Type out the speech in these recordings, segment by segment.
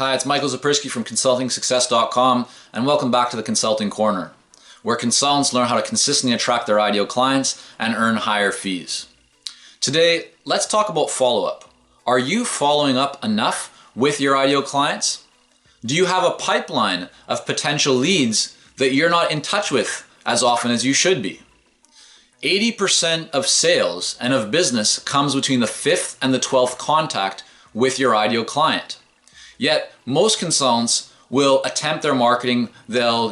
Hi, it's Michael Zapersky from ConsultingSuccess.com, and welcome back to the Consulting Corner, where consultants learn how to consistently attract their ideal clients and earn higher fees. Today, let's talk about follow-up. Are you following up enough with your ideal clients? Do you have a pipeline of potential leads that you're not in touch with as often as you should be? 80% of sales and of business comes between the 5th and the 12th contact with your ideal client. Yet most consultants will attempt their marketing. They'll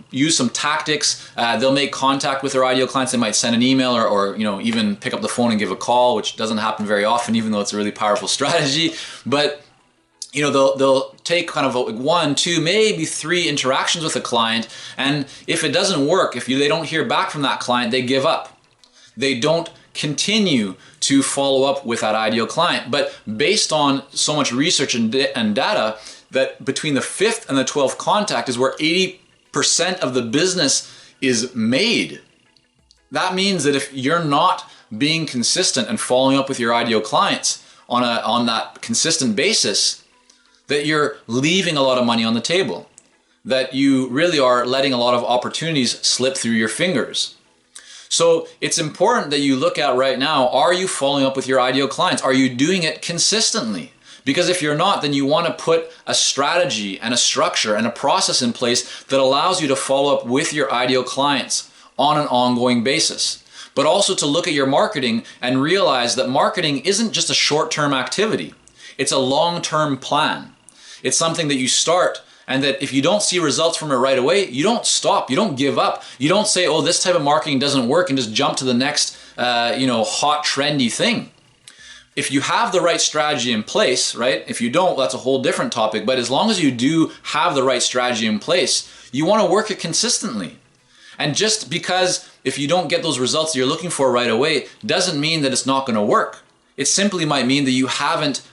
use some tactics. They'll make contact with their ideal clients. They might send an email or even pick up the phone and give a call, which doesn't happen very often, even though it's a really powerful strategy. But they'll take kind of 1, 2, maybe 3 interactions with a client, and if it doesn't work, if they don't hear back from that client, they give up. They don't continue to follow up with that ideal client. But based on so much research and data, that between the 5th and the 12th contact is where 80% of the business is made. That means that if you're not being consistent and following up with your ideal clients on that consistent basis, that you're leaving a lot of money on the table, that you really are letting a lot of opportunities slip through your fingers. So it's important that you look at right now, are you following up with your ideal clients? Are you doing it consistently? Because if you're not, then you want to put a strategy and a structure and a process in place that allows you to follow up with your ideal clients on an ongoing basis. But also to look at your marketing and realize that marketing isn't just a short-term activity. It's a long-term plan. It's something that you start, and that if you don't see results from it right away, you don't stop, you don't give up. You don't say, oh, this type of marketing doesn't work, and just jump to the next hot, trendy thing. If you have the right strategy in place, right? If you don't, that's a whole different topic. But as long as you do have the right strategy in place, you want to work it consistently. And just because if you don't get those results that you're looking for right away, doesn't mean that it's not going to work. It simply might mean that you haven't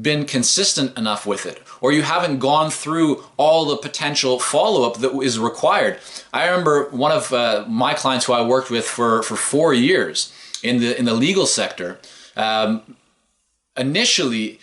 been consistent enough with it, or you haven't gone through all the potential follow-up that is required. I remember one of my clients who I worked with for 4 years in the legal sector, initially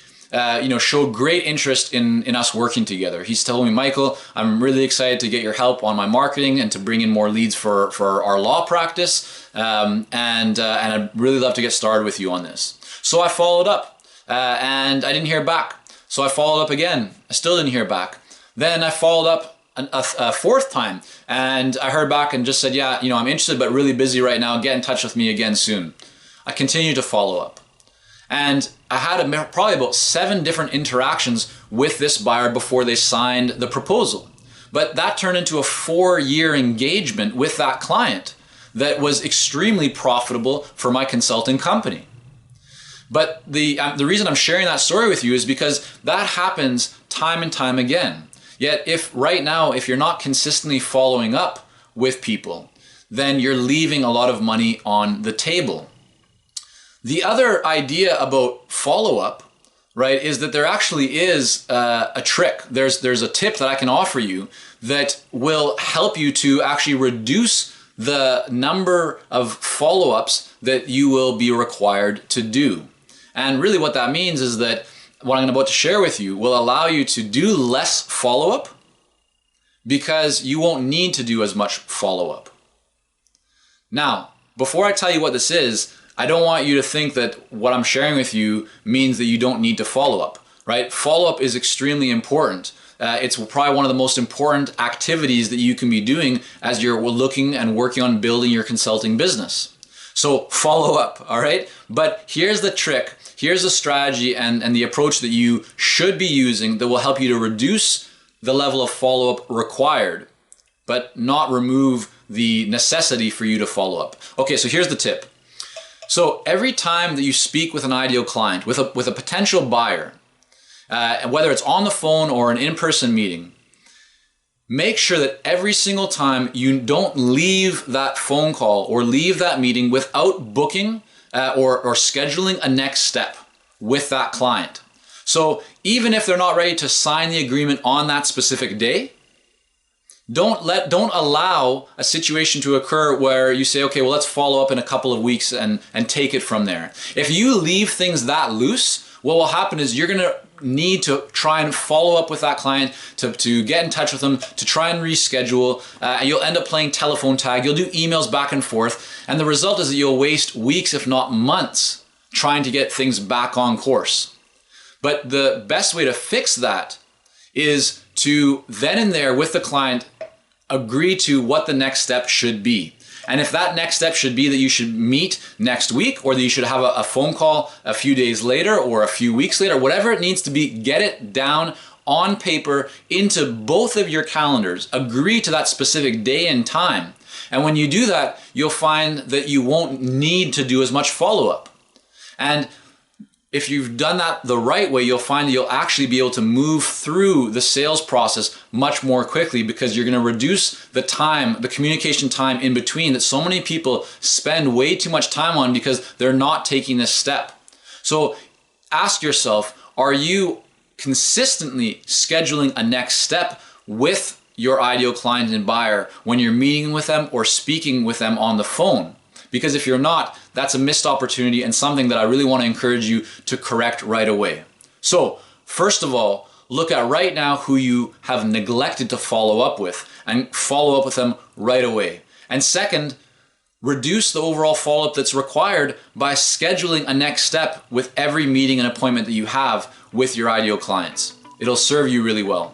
showed great interest in us working together. He's telling me, Michael, I'm really excited to get your help on my marketing and to bring in more leads for our law practice, and I'd really love to get started with you on this. So I followed up. And I didn't hear back. So I followed up again. I still didn't hear back. Then I followed up a 4th time, and I heard back and just said, yeah, I'm interested but really busy right now. Get in touch with me again soon. I continued to follow up. And I had probably about 7 different interactions with this buyer before they signed the proposal. But that turned into a 4-year engagement with that client that was extremely profitable for my consulting company. But the reason I'm sharing that story with you is because that happens time and time again. Yet if you're not consistently following up with people, then you're leaving a lot of money on the table. The other idea about follow-up, right, is that there actually is a trick. There's a tip that I can offer you that will help you to actually reduce the number of follow-ups that you will be required to do. And really what that means is that what I'm about to share with you will allow you to do less follow-up because you won't need to do as much follow-up. Now, before I tell you what this is, I don't want you to think that what I'm sharing with you means that you don't need to follow up, right? Follow-up is extremely important. It's probably one of the most important activities that you can be doing as you're looking and working on building your consulting business. So follow up, all right? But here's the trick. Here's the strategy and the approach that you should be using that will help you to reduce the level of follow-up required, but not remove the necessity for you to follow up. Okay, so here's the tip. So every time that you speak with an ideal client, with a potential buyer, whether it's on the phone or an in-person meeting, make sure that every single time you don't leave that phone call or leave that meeting without booking or scheduling a next step with that client. So even if they're not ready to sign the agreement on that specific day, don't allow a situation to occur where you say, okay, well, let's follow up in a couple of weeks and take it from there. If you leave things that loose, what will happen is you're going to need to try and follow up with that client, to get in touch with them, to try and reschedule, and you'll end up playing telephone tag. You'll do emails back and forth, and the result is that you'll waste weeks, if not months, trying to get things back on course. But the best way to fix that is to then and there with the client agree to what the next step should be. And if that next step should be that you should meet next week, or that you should have a phone call a few days later or a few weeks later, whatever it needs to be, get it down on paper into both of your calendars. Agree to that specific day and time. And when you do that, you'll find that you won't need to do as much follow-up. And if you've done that the right way, you'll find that you'll actually be able to move through the sales process much more quickly, because you're going to reduce the time, the communication time in between that so many people spend way too much time on because they're not taking this step. So ask yourself, are you consistently scheduling a next step with your ideal client and buyer when you're meeting with them or speaking with them on the phone? Because if you're not, that's a missed opportunity and something that I really want to encourage you to correct right away. So, first of all, look at right now who you have neglected to follow up with, and follow up with them right away. And second, reduce the overall follow-up that's required by scheduling a next step with every meeting and appointment that you have with your ideal clients. It'll serve you really well.